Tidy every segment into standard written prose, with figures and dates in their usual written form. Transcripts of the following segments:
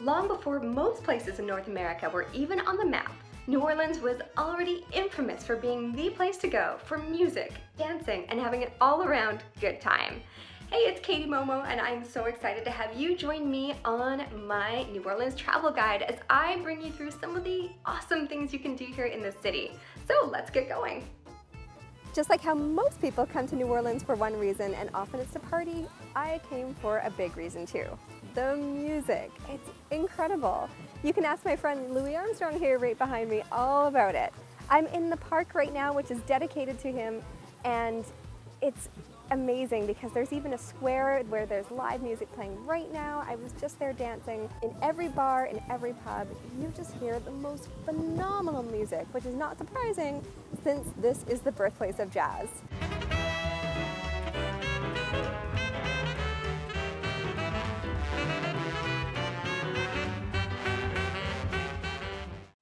Long before most places in North America were even on the map, New Orleans was already infamous for being the place to go for music, dancing, and having an all-around good time. Hey, it's Katie Momo, and I'm so excited to have you join me on my New Orleans travel guide as I bring you through some of the awesome things you can do here in the city. So let's get going. Just like how most people come to New Orleans for one reason, and often it's to party, I came for a big reason too. The music. It's incredible. You can ask my friend Louis Armstrong here right behind me all about it. I'm in the park right now, which is dedicated to him, and it's amazing because there's even a square where there's live music playing right now. I was just there dancing. In every bar, in every pub, you just hear the most phenomenal music, which is not surprising since this is the birthplace of jazz.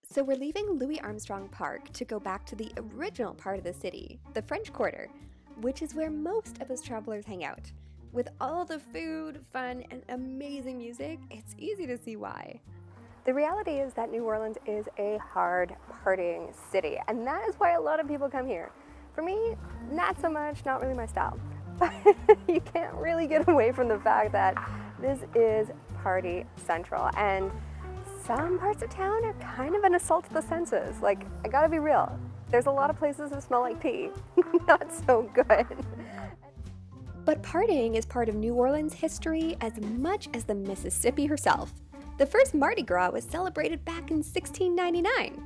So we're leaving Louis Armstrong Park to go back to the original part of the city, the French Quarter, which is where most of us travelers hang out. With all the food, fun, and amazing music, it's easy to see why. The reality is that New Orleans is a hard partying city, and that is why a lot of people come here. For me, not so much, not really my style. But you can't really get away from the fact that this is party central, and some parts of town are kind of an assault to the senses. Like, I gotta be real. There's a lot of places that smell like pee. Not so good. But partying is part of New Orleans history as much as the Mississippi herself. The first Mardi Gras was celebrated back in 1699.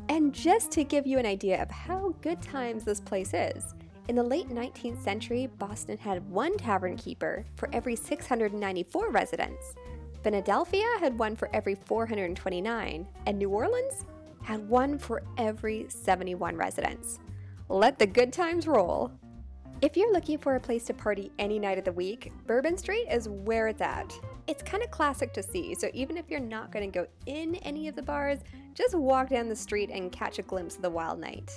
And just to give you an idea of how good times this place is, in the late 19th century, Boston had one tavern keeper for every 694 residents. Philadelphia had one for every 429, and New Orleans had one for every 71 residents. Let the good times roll. If you're looking for a place to party any night of the week, Bourbon Street is where it's at. It's kind of classic to see, so even if you're not going to go in any of the bars, just walk down the street and catch a glimpse of the wild night.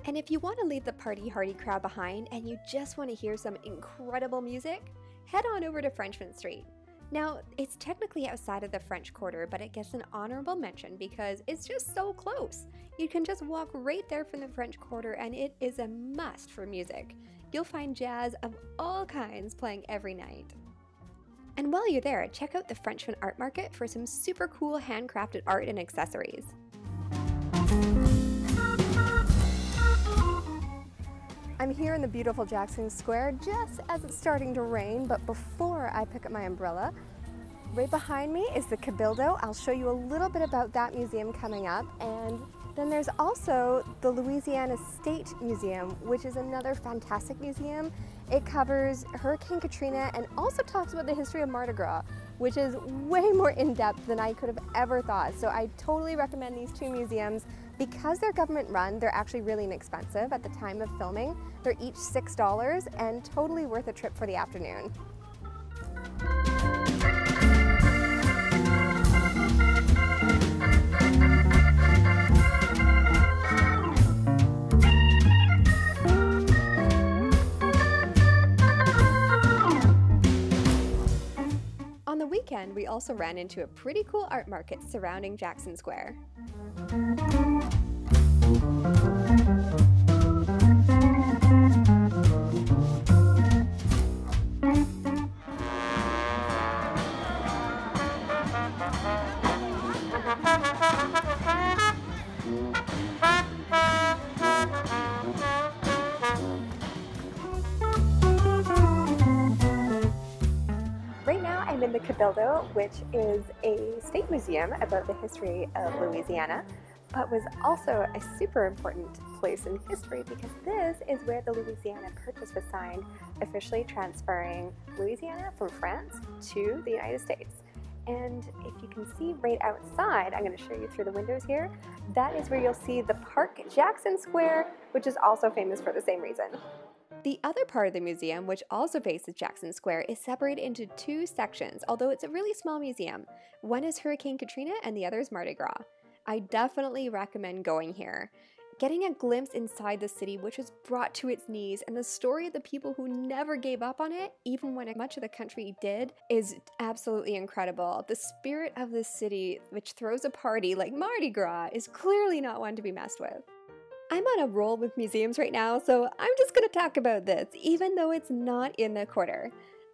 And if you want to leave the party-hardy crowd behind and you just want to hear some incredible music, head on over to Frenchman Street. Now, it's technically outside of the French Quarter, but it gets an honorable mention because it's just so close. You can just walk right there from the French Quarter, and it is a must for music. You'll find jazz of all kinds playing every night. And while you're there, check out the Frenchman Art Market for some super cool handcrafted art and accessories. I'm here in the beautiful Jackson Square just as it's starting to rain, but before I pick up my umbrella, right behind me is the Cabildo. I'll show you a little bit about that museum coming up, and then there's also the Louisiana State Museum, which is another fantastic museum. It covers Hurricane Katrina and also talks about the history of Mardi Gras, which is way more in-depth than I could have ever thought. So I totally recommend these two museums. Because they're government run, they're actually really inexpensive at the time of filming. They're each $6 and totally worth a trip for the afternoon. On the weekend, we also ran into a pretty cool art market surrounding Jackson Square. Right now I'm in the Cabildo, which is a state museum about the history of Louisiana, but was also a super important place in history because this is where the Louisiana Purchase was signed, officially transferring Louisiana from France to the United States. And if you can see right outside, I'm going to show you through the windows here, that is where you'll see the Park Jackson Square, which is also famous for the same reason. The other part of the museum, which also faces Jackson Square, is separated into two sections, although it's a really small museum. One is Hurricane Katrina and the other is Mardi Gras. I definitely recommend going here. Getting a glimpse inside the city, which was brought to its knees, and the story of the people who never gave up on it, even when much of the country did, is absolutely incredible. The spirit of this city, which throws a party like Mardi Gras, is clearly not one to be messed with. I'm on a roll with museums right now, so I'm just going to talk about this, even though it's not in the quarter.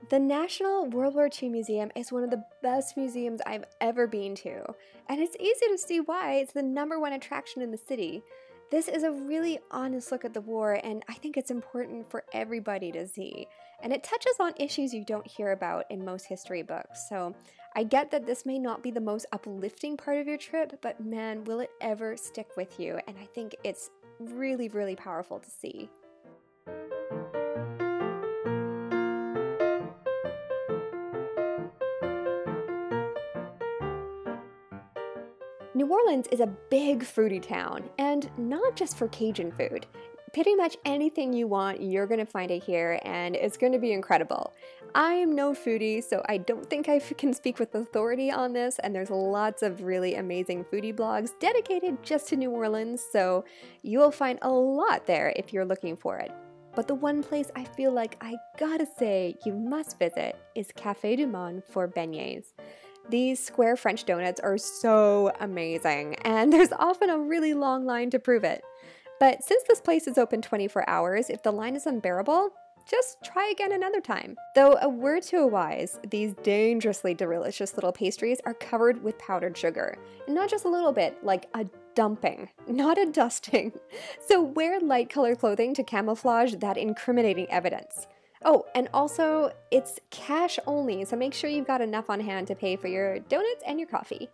The National World War II Museum is one of the best museums I've ever been to, and it's easy to see why it's the #1 attraction in the city. This is a really honest look at the war, and I think it's important for everybody to see. And it touches on issues you don't hear about in most history books, so I get that this may not be the most uplifting part of your trip, but man, will it ever stick with you, and I think it's really, really powerful to see. New Orleans is a big foodie town, and not just for Cajun food. Pretty much anything you want, you're gonna find it here, and it's gonna be incredible. I am no foodie, so I don't think I can speak with authority on this, and there's lots of really amazing foodie blogs dedicated just to New Orleans, so you'll find a lot there if you're looking for it. But the one place I feel like I gotta say you must visit is Café du Monde for beignets. These square French donuts are so amazing, and there's often a really long line to prove it. But since this place is open 24 hours, if the line is unbearable, just try again another time. Though a word to a wise, these dangerously delicious little pastries are covered with powdered sugar. And not just a little bit, like a dumping, not a dusting. So wear light colored clothing to camouflage that incriminating evidence. Oh, and also, it's cash only, so make sure you've got enough on hand to pay for your donuts and your coffee.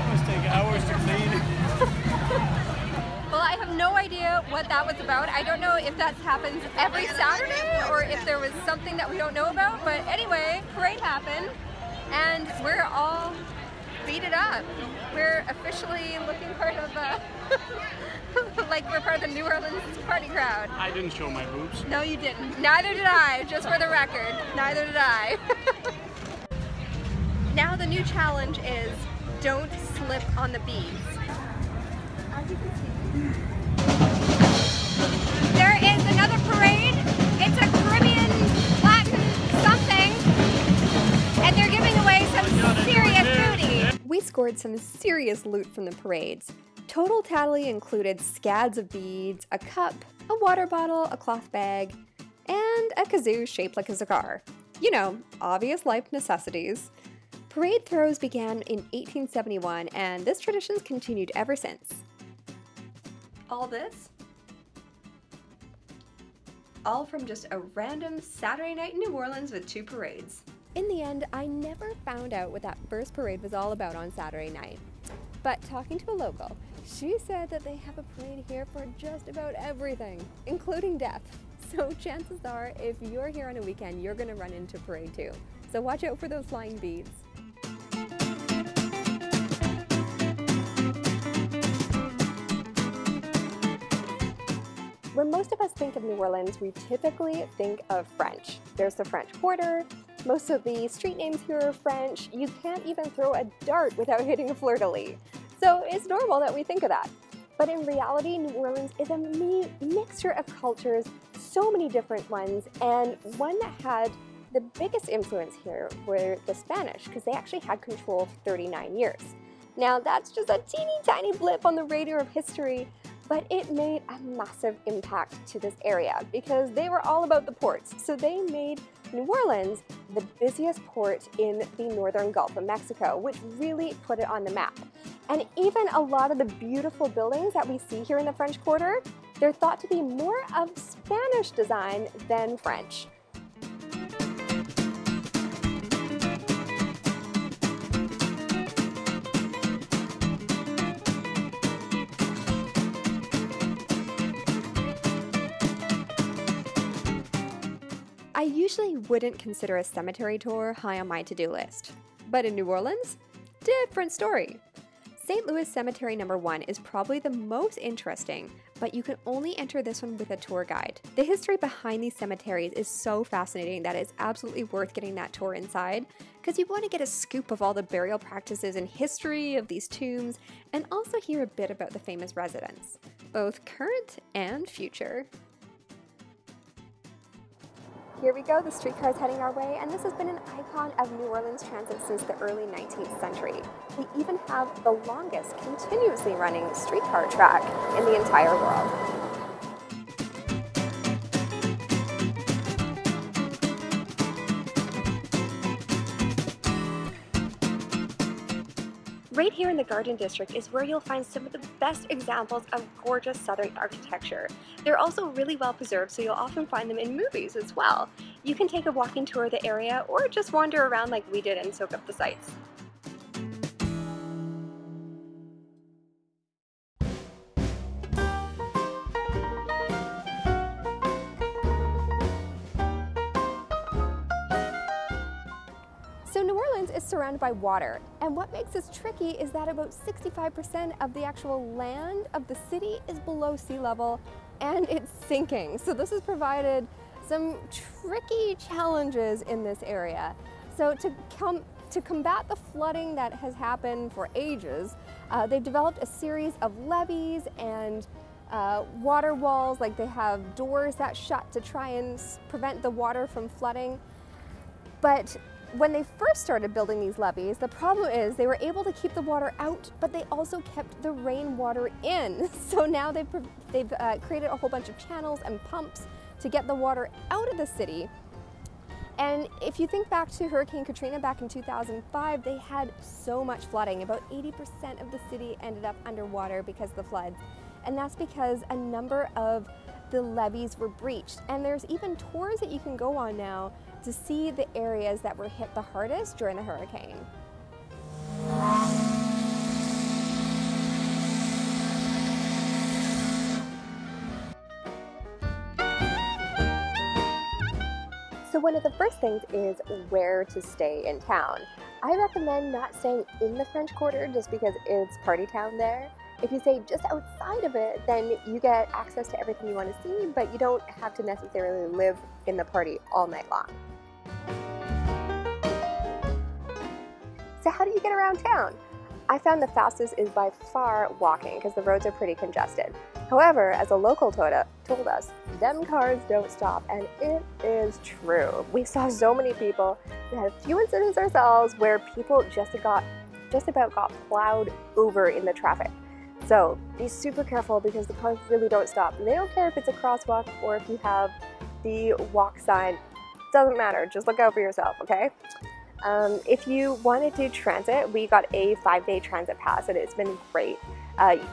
Must take hours to clean. Well, I have no idea what that was about. I don't know if that happens every Saturday or if there was something that we don't know about. But anyway, parade happened and we're all beated up. We're officially looking part of like we're part of the New Orleans party crowd. I didn't show my boobs. No, you didn't. Neither did I, just for the record. Neither did I. Now the new challenge is don't slip on the beads. There is another parade. It's a Caribbean, Latin something, and they're giving away some serious booty. We scored some serious loot from the parades. Total tally included scads of beads, a cup, a water bottle, a cloth bag, and a kazoo shaped like a cigar. You know, obvious life necessities. Parade throws began in 1871, and this tradition's continued ever since. All this? All from just a random Saturday night in New Orleans with 2 parades. In the end, I never found out what that first parade was all about on Saturday night. But talking to a local, she said that they have a parade here for just about everything, including death. So chances are, if you're here on a weekend, you're gonna run into parade too. So watch out for those flying beads. When most of us think of New Orleans, we typically think of French. There's the French Quarter, most of the street names here are French, you can't even throw a dart without hitting a fleur-de-lis. So it's normal that we think of that. But in reality, New Orleans is a mixture of cultures, so many different ones, and one that had the biggest influence here were the Spanish, because they actually had control for 39 years. Now that's just a teeny tiny blip on the radar of history, but it made a massive impact to this area because they were all about the ports. So they made New Orleans the busiest port in the northern Gulf of Mexico, which really put it on the map. And even a lot of the beautiful buildings that we see here in the French Quarter, they're thought to be more of Spanish design than French. I usually wouldn't consider a cemetery tour high on my to-do list, but in New Orleans, different story. St. Louis Cemetery No. 1 is probably the most interesting, but you can only enter this one with a tour guide. The history behind these cemeteries is so fascinating that it's absolutely worth getting that tour inside, because you want to get a scoop of all the burial practices and history of these tombs, and also hear a bit about the famous residents, both current and future. Here we go, the streetcar is heading our way, and this has been an icon of New Orleans transit since the early 19th century. We even have the longest continuously running streetcar track in the entire world. Right here in the Garden District is where you'll find some of the best examples of gorgeous Southern architecture. They're also really well preserved, so you'll often find them in movies as well. You can take a walking tour of the area or just wander around like we did and soak up the sights. So New Orleans is surrounded by water, and what makes this tricky is that about 65% of the actual land of the city is below sea level, and it's sinking. So this has provided some tricky challenges in this area. So to combat the flooding that has happened for ages, they've developed a series of levees and water walls, like they have doors that shut to try and prevent the water from flooding. But when they first started building these levees, the problem is they were able to keep the water out, but they also kept the rainwater in. So now they've created a whole bunch of channels and pumps to get the water out of the city. And if you think back to Hurricane Katrina back in 2005, they had so much flooding. About 80% of the city ended up underwater because of the floods. And that's because a number of the levees were breached. And there's even tours that you can go on now to see the areas that were hit the hardest during the hurricane. So one of the first things is where to stay in town. I recommend not staying in the French Quarter just because it's party town there. If you stay just outside of it, then you get access to everything you want to see, but you don't have to necessarily live in the party all night long. So how do you get around town? I found the fastest is by far walking because the roads are pretty congested. However, as a local told us, them cars don't stop, and it is true. We saw so many people. We had a few incidents ourselves where people just about got plowed over in the traffic. So be super careful because the cars really don't stop. They don't care if it's a crosswalk or if you have the walk sign. Doesn't matter, just look out for yourself, okay? If you want to do transit, we got a 5-day transit pass and it's been great.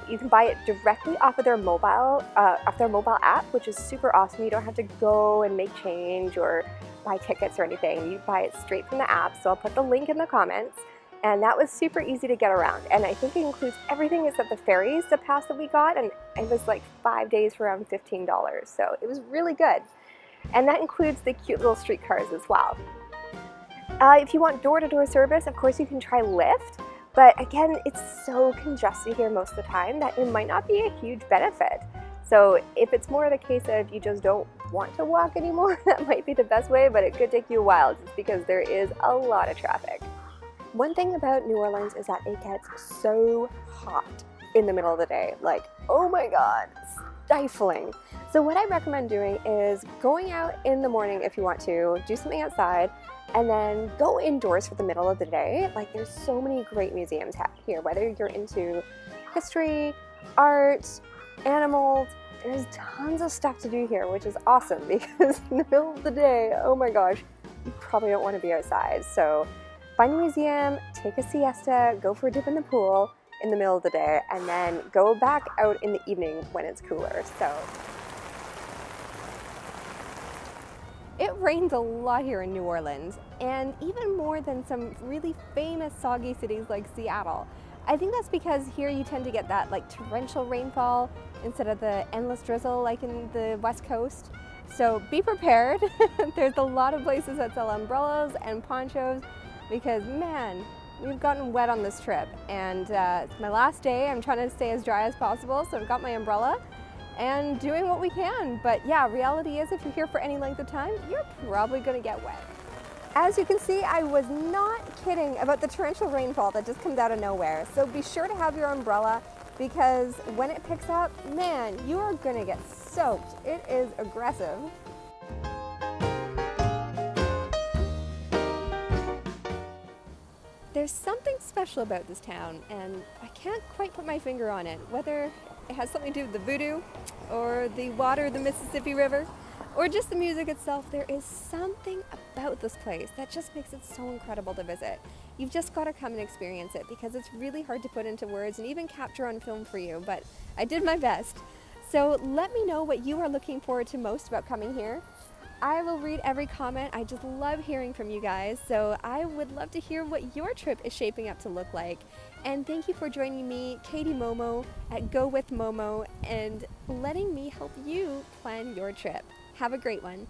You can buy it directly off of their mobile app, which is super awesome. You don't have to go and make change or buy tickets or anything. You buy it straight from the app, so I'll put the link in the comments. And that was super easy to get around. And I think it includes everything except the ferries, the pass that we got, and it was like 5 days for around $15. So it was really good. And that includes the cute little streetcars as well. If you want door-to-door service, of course you can try Lyft, but again, it's so congested here most of the time that it might not be a huge benefit. So if it's more the case of you just don't want to walk anymore, that might be the best way, but it could take you a while just because there is a lot of traffic. One thing about New Orleans is that it gets so hot in the middle of the day, like, oh my God, stifling. So what I recommend doing is going out in the morning if you want to, do something outside, and then go indoors for the middle of the day. Like, there's so many great museums here, whether you're into history, art, animals, there's tons of stuff to do here, which is awesome because in the middle of the day, oh my gosh, you probably don't want to be outside. So find a museum, take a siesta, go for a dip in the pool in the middle of the day, and then go back out in the evening when it's cooler. So it rains a lot here in New Orleans, and even more than some really famous soggy cities like Seattle. I think that's because here you tend to get that like torrential rainfall instead of the endless drizzle like in the West Coast. So be prepared. There's a lot of places that sell umbrellas and ponchos because, man, We've gotten wet on this trip, and it's my last day. I'm trying to stay as dry as possible, so I've got my umbrella and doing what we can. But yeah, reality is if you're here for any length of time, you're probably gonna get wet. As you can see, I was not kidding about the torrential rainfall that just comes out of nowhere. So be sure to have your umbrella, because when it picks up, man, you are gonna get soaked. It is aggressive. There's something special about this town, and I can't quite put my finger on it, whether it has something to do with the voodoo, or the water of the Mississippi River, or just the music itself. There is something about this place that just makes it so incredible to visit. You've just got to come and experience it, because it's really hard to put into words and even capture on film for you, but I did my best. So let me know what you are looking forward to most about coming here. I will read every comment. I just love hearing from you guys, so I would love to hear what your trip is shaping up to look like. And thank you for joining me, Katie Momo, at Go With Momo, and letting me help you plan your trip. Have a great one.